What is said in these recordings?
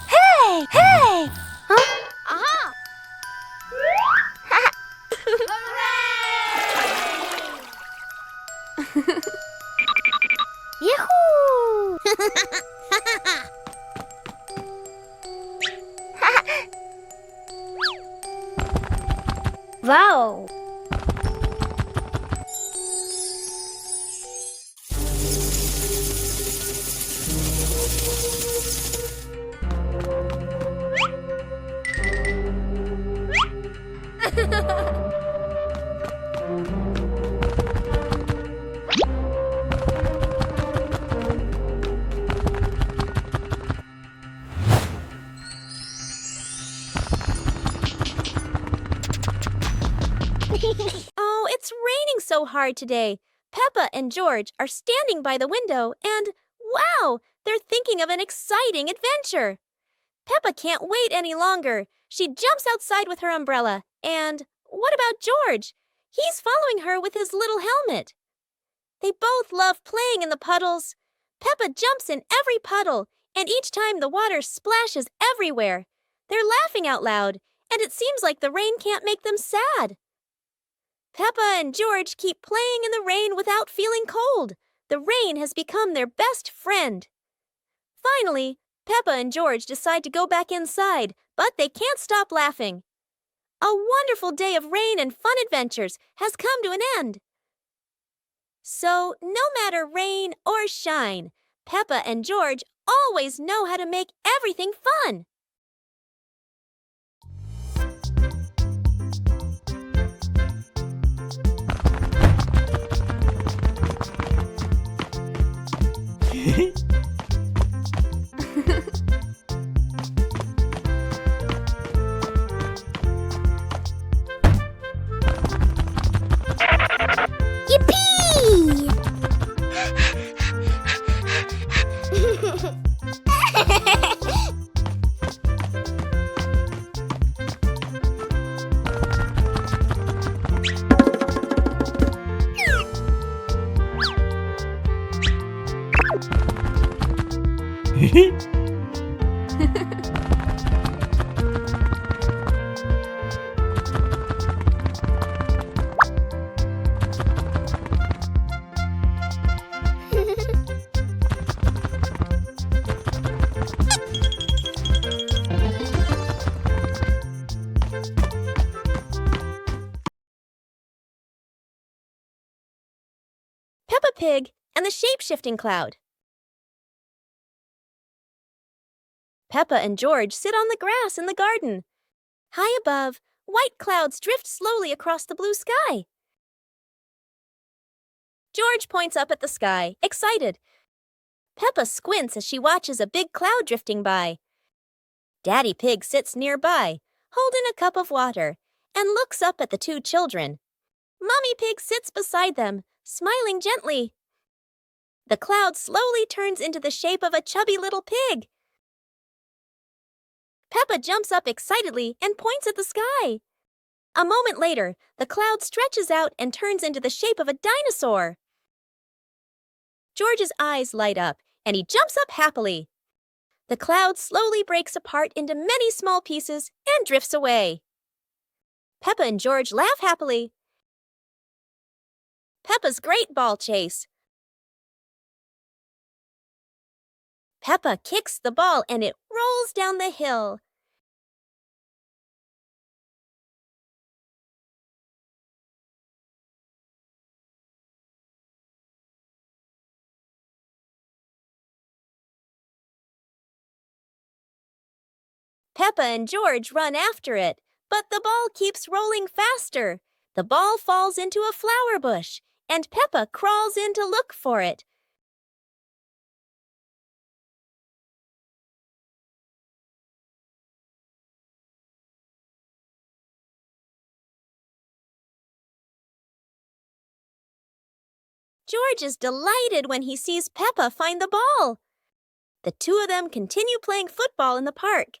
Hey! Hey! Huh? Aha! Hooray! Yahoo! Wow! Oh, it's raining so hard today. Peppa and George are standing by the window and, wow, they're thinking of an exciting adventure. Peppa can't wait any longer. She jumps outside with her umbrella. And what about George? He's following her with his little helmet. They both love playing in the puddles. Peppa jumps in every puddle, and each time the water splashes everywhere. They're laughing out loud, and it seems like the rain can't make them sad. Peppa and George keep playing in the rain without feeling cold. The rain has become their best friend. Finally, Peppa and George decide to go back inside, but they can't stop laughing. A wonderful day of rain and fun adventures has come to an end. So, no matter rain or shine, Peppa and George always know how to make everything fun. Yippee! Peppa Pig and the Shape-Shifting Cloud. Peppa and George sit on the grass in the garden. High above, white clouds drift slowly across the blue sky. George points up at the sky, excited. Peppa squints as she watches a big cloud drifting by. Daddy Pig sits nearby, holding a cup of water, and looks up at the two children. Mummy Pig sits beside them, smiling gently. The cloud slowly turns into the shape of a chubby little pig. Peppa jumps up excitedly and points at the sky. A moment later, the cloud stretches out and turns into the shape of a dinosaur. George's eyes light up, and he jumps up happily. The cloud slowly breaks apart into many small pieces and drifts away. Peppa and George laugh happily. Peppa's great ball chase. Peppa kicks the ball and it rolls down the hill. Peppa and George run after it, but the ball keeps rolling faster. The ball falls into a flower bush, and Peppa crawls in to look for it. George is delighted when he sees Peppa find the ball. The two of them continue playing football in the park.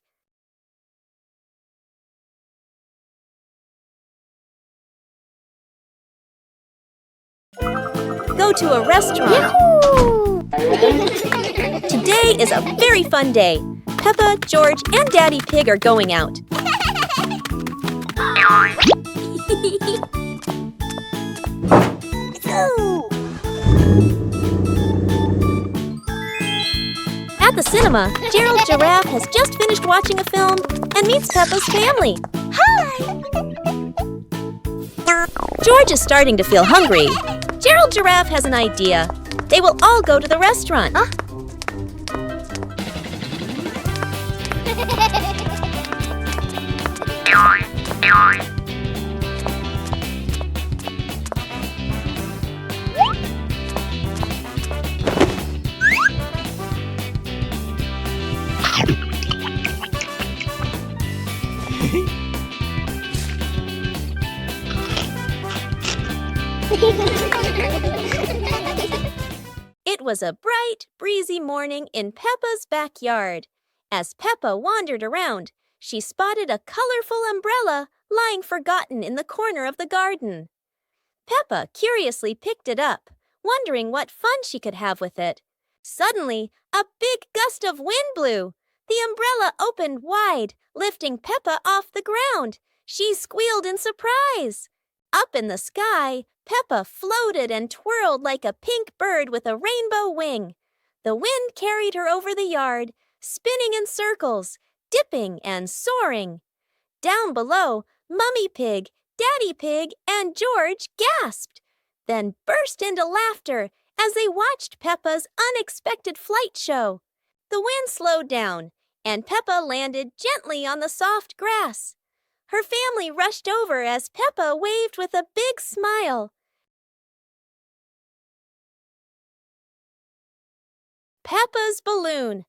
Go go to a restaurant. Yahoo! Today is a very fun day. Peppa, George, and Daddy Pig are going out. At the cinema, Gerald Giraffe has just finished watching a film and meets Peppa's family. Hi! George is starting to feel hungry. Gerald Giraffe has an idea. They will all go to the restaurant. It was a bright, breezy morning in Peppa's backyard. As Peppa wandered around, she spotted a colorful umbrella lying forgotten in the corner of the garden. Peppa curiously picked it up, wondering what fun she could have with it. Suddenly, a big gust of wind blew. The umbrella opened wide, lifting Peppa off the ground. She squealed in surprise. Up in the sky, Peppa floated and twirled like a pink bird with a rainbow wing. The wind carried her over the yard, spinning in circles, dipping and soaring. Down below, Mummy Pig, Daddy Pig, and George gasped, then burst into laughter as they watched Peppa's unexpected flight show. The wind slowed down, and Peppa landed gently on the soft grass. Her family rushed over as Peppa waved with a big smile. Peppa's balloon.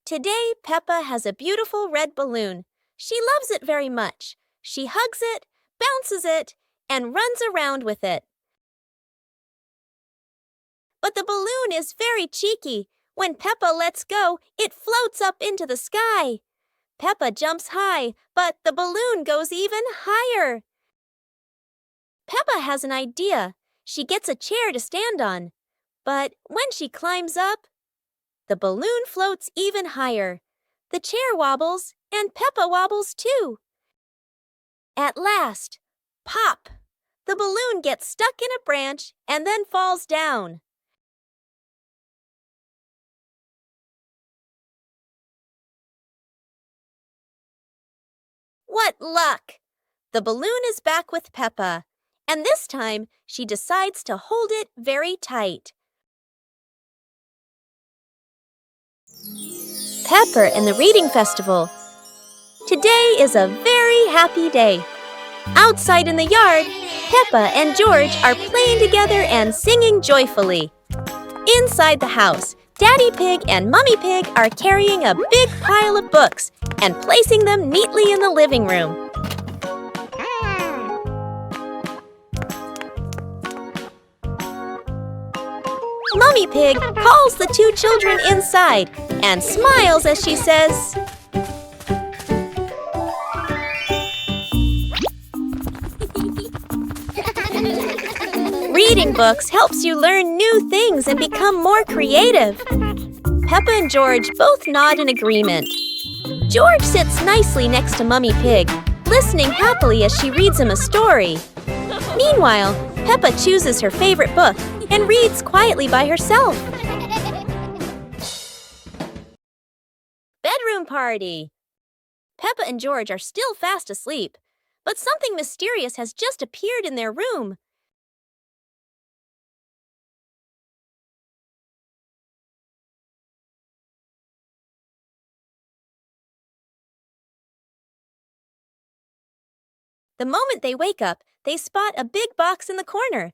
Today, Peppa has a beautiful red balloon. She loves it very much. She hugs it, bounces it, and runs around with it. But the balloon is very cheeky. When Peppa lets go, it floats up into the sky. Peppa jumps high, but the balloon goes even higher. Peppa has an idea. She gets a chair to stand on. But when she climbs up, the balloon floats even higher. The chair wobbles, and Peppa wobbles too. At last, pop! The balloon gets stuck in a branch and then falls down. What luck! The balloon is back with Peppa, and this time she decides to hold it very tight. Pepper and the Reading Festival. Today is a very happy day. Outside in the yard, Peppa and George are playing together and singing joyfully. Inside the house, Daddy Pig and Mummy Pig are carrying a big pile of books and placing them neatly in the living room. Mummy Pig calls the two children inside and smiles as she says, "Reading books helps you learn new things and become more creative." Peppa and George both nod in agreement. George sits nicely next to Mummy Pig, listening happily as she reads him a story. Meanwhile, Peppa chooses her favorite book and reads quietly by herself. Bedroom party. Peppa and George are still fast asleep, but something mysterious has just appeared in their room. The moment they wake up, they spot a big box in the corner,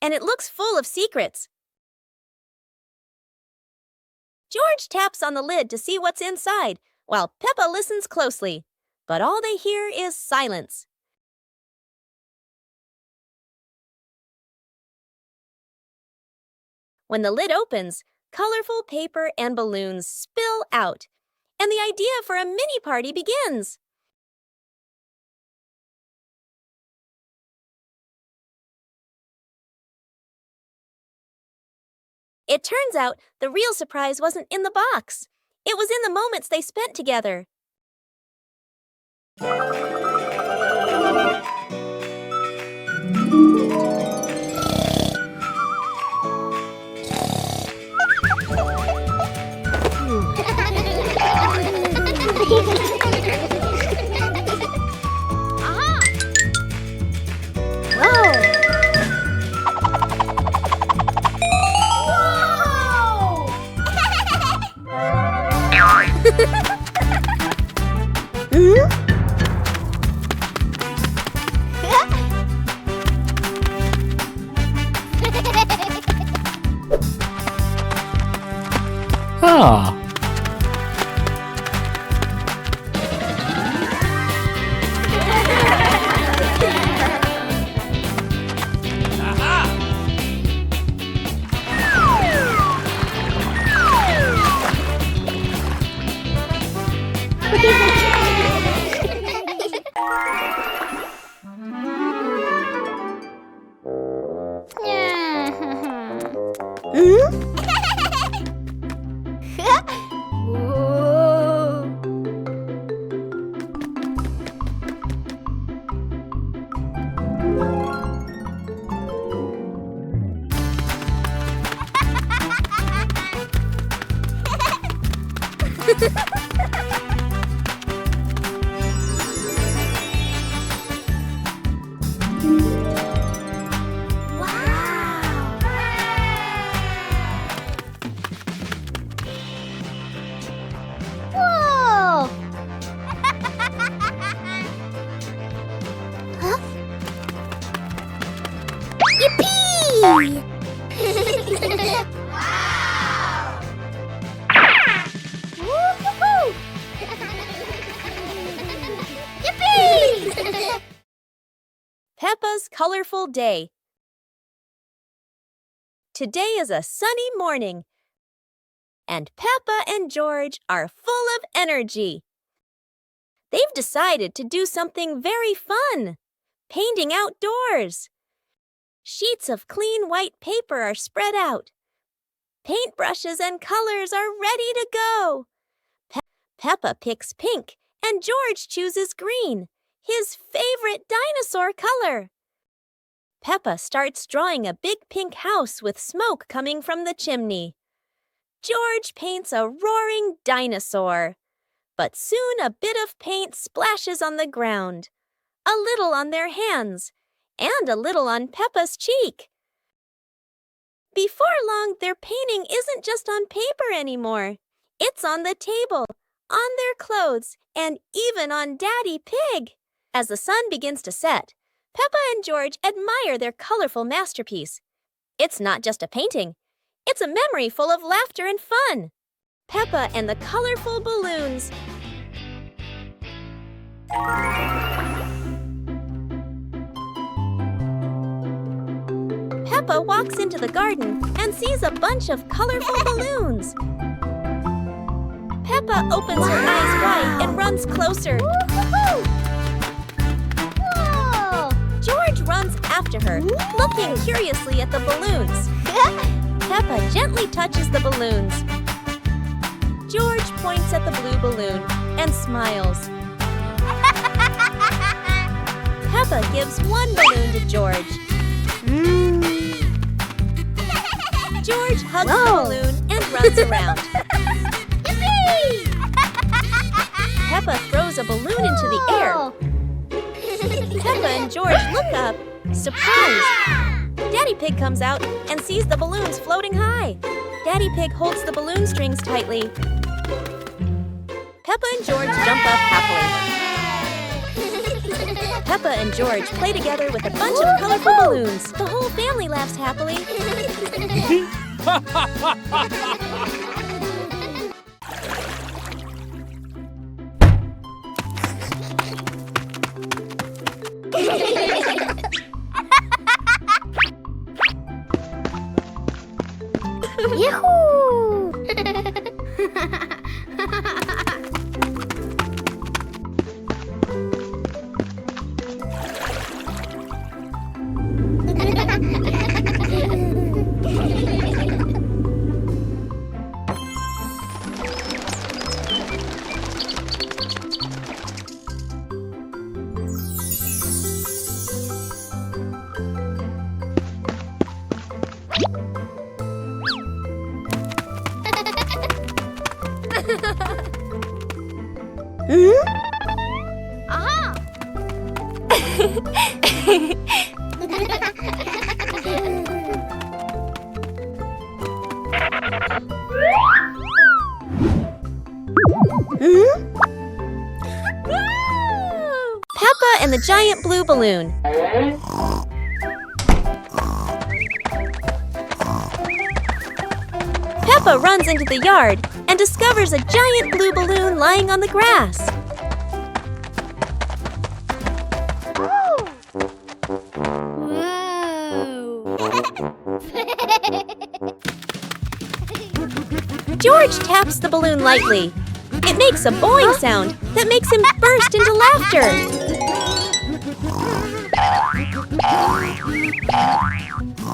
and it looks full of secrets. George taps on the lid to see what's inside, while Peppa listens closely, but all they hear is silence. When the lid opens, colorful paper and balloons spill out, and the idea for a mini party begins. It turns out the real surprise wasn't in the box. It was in the moments they spent together. Ah. Whoa! Huh? Yippee! Woo-hoo-hoo! Yippee! Peppa's colorful day. Today is a sunny morning, and Peppa and George are full of energy. They've decided to do something very fun, painting outdoors. Sheets of clean white paper are spread out. Paintbrushes and colors are ready to go. Peppa picks pink, and George chooses green, his favorite dinosaur color. Peppa starts drawing a big pink house with smoke coming from the chimney. George paints a roaring dinosaur. But soon a bit of paint splashes on the ground, a little on their hands, and a little on Peppa's cheek. Before long, their painting isn't just on paper anymore. It's on the table, on their clothes, and even on Daddy Pig. As the sun begins to set, Peppa and George admire their colorful masterpiece. It's not just a painting. It's a memory full of laughter and fun. Peppa and the colorful balloons. Peppa walks into the garden and sees a bunch of colorful balloons. Peppa opens her eyes wide and runs closer. Woo-hoo-hoo! Whoa! George runs after her, looking curiously at the balloons. Peppa gently touches the balloons. George points at the blue balloon and smiles. Peppa gives one balloon to George. George hugs the balloon and runs around. Yippee! Peppa throws a balloon into the air. Peppa and George look up, surprised. Daddy Pig comes out and sees the balloons floating high. Daddy Pig holds the balloon strings tightly. Peppa and George jump up happily. Peppa and George play together with a bunch of colorful balloons. The whole family laughs happily. Yahoo! giant blue balloon. Peppa runs into the yard and discovers a giant blue balloon lying on the grass. George taps the balloon lightly. It makes a boing sound that makes him burst into laughter.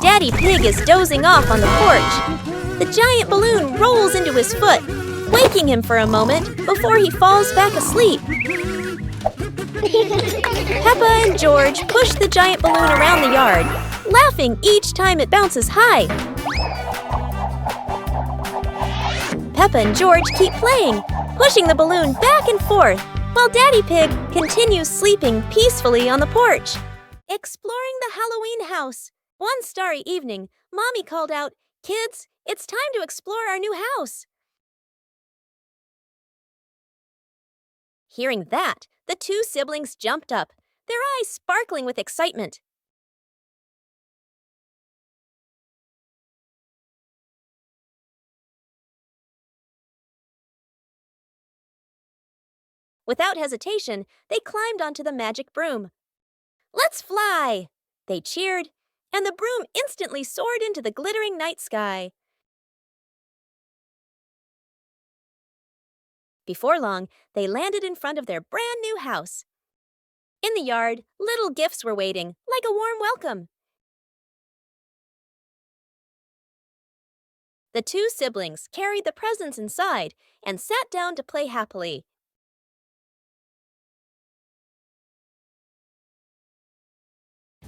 Daddy Pig is dozing off on the porch. The giant balloon rolls into his foot, waking him for a moment before he falls back asleep. Peppa and George push the giant balloon around the yard, laughing each time it bounces high. Peppa and George keep playing, pushing the balloon back and forth, while Daddy Pig continues sleeping peacefully on the porch. Exploring the Halloween house. One starry evening, Mommy called out, "Kids, it's time to explore our new house." Hearing that, the two siblings jumped up, their eyes sparkling with excitement. Without hesitation, they climbed onto the magic broom. "Let's fly!" They cheered, and the broom instantly soared into the glittering night sky. Before long, they landed in front of their brand new house. In the yard, little gifts were waiting, like a warm welcome. The two siblings carried the presents inside and sat down to play happily.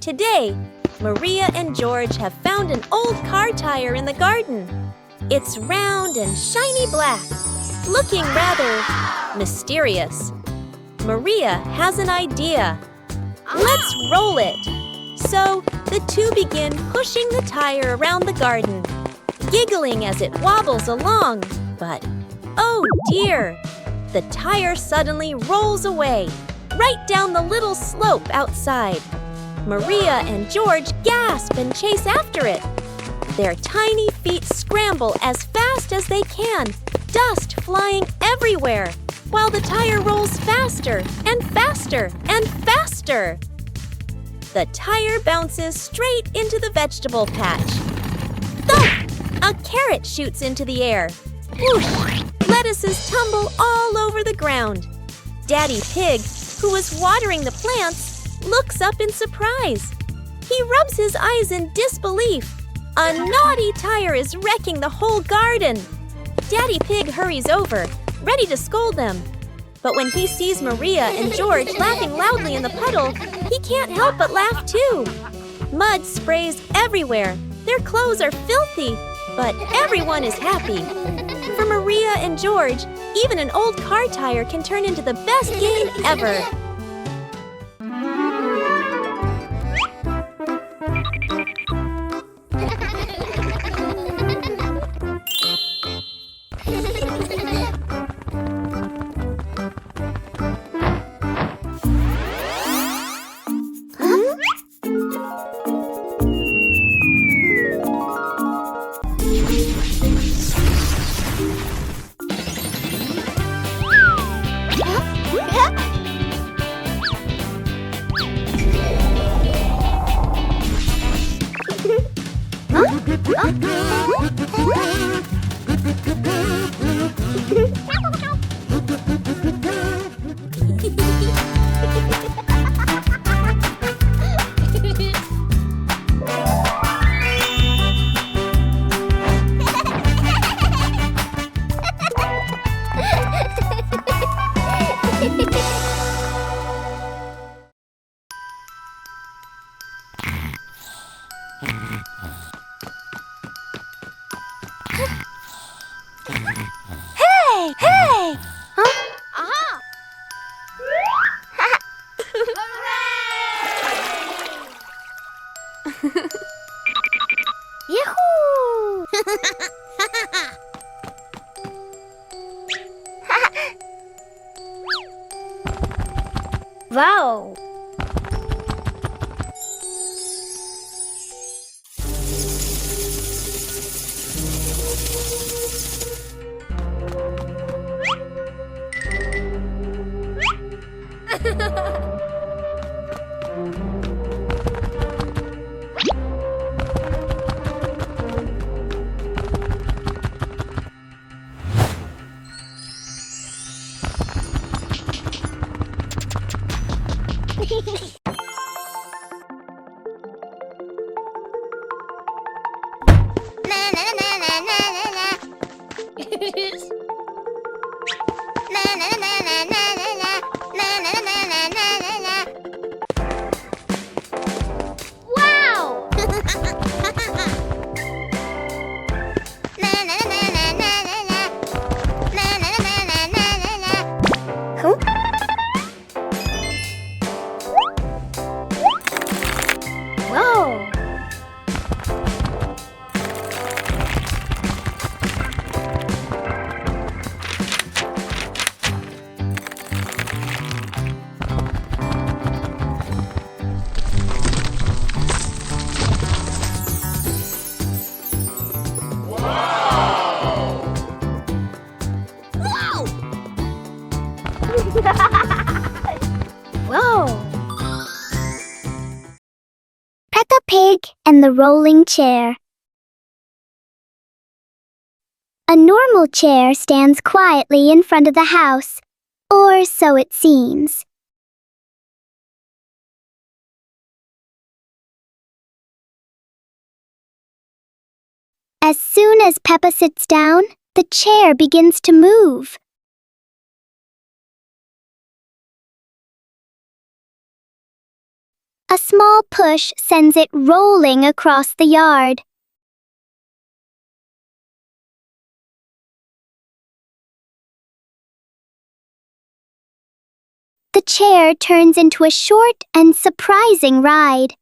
Today, Maria and George have found an old car tire in the garden. It's round and shiny black, looking rather mysterious. Maria has an idea. Let's roll it. So the two begin pushing the tire around the garden, giggling as it wobbles along. But, oh dear, the tire suddenly rolls away, right down the little slope outside. Maria and George gasp and chase after it. Their tiny feet scramble as fast as they can, dust flying everywhere, while the tire rolls faster and faster and faster. The tire bounces straight into the vegetable patch. Thump! A carrot shoots into the air. Whoosh! Lettuces tumble all over the ground. Daddy Pig, who was watering the plants, looks up in surprise. He rubs his eyes in disbelief. A naughty tire is wrecking the whole garden. Daddy Pig hurries over, ready to scold them. But when he sees Maria and George laughing loudly in the puddle, he can't help but laugh too. Mud sprays everywhere. Their clothes are filthy, but everyone is happy. For Maria and George, even an old car tire can turn into the best game ever. Hey! Hey! Huh? Aha! Yahoo! Wow! Pig and the Rolling Chair. A normal chair stands quietly in front of the house, or so it seems. As soon as Peppa sits down, the chair begins to move. A small push sends it rolling across the yard. The chair turns into a short and surprising ride.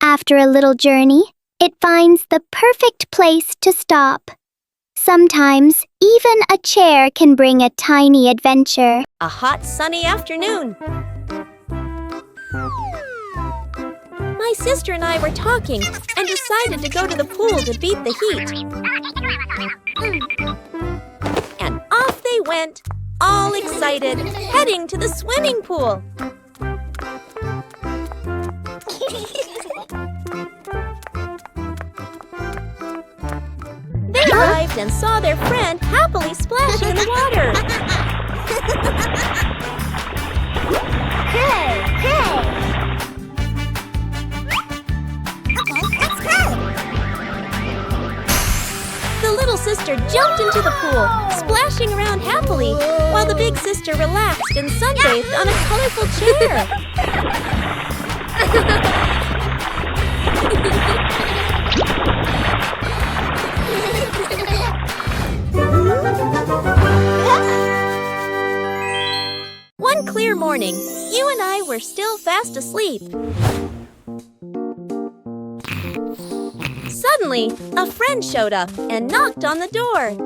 After a little journey, it finds the perfect place to stop. Sometimes, even a chair can bring a tiny adventure. A hot, sunny afternoon. My sister and I were talking and decided to go to the pool to beat the heat. And off they went, all excited, heading to the swimming pool. They arrived and saw their friend happily splashing in the water. Hey, hey! Okay, let's go! The little sister jumped into the pool, splashing around happily, while the big sister relaxed and sunbathed on a colorful chair. One clear morning, you and I were still fast asleep. Suddenly, a friend showed up and knocked on the door.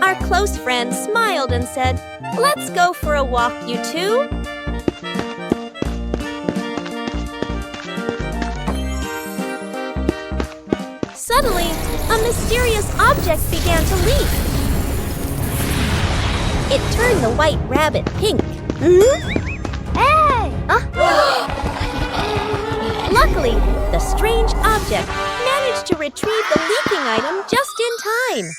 Our close friend smiled and said, "Let's go for a walk, you two." Suddenly, a mysterious object began to leak. It turned the white rabbit pink. Hey! Luckily, the strange object managed to retrieve the leaking item just in time.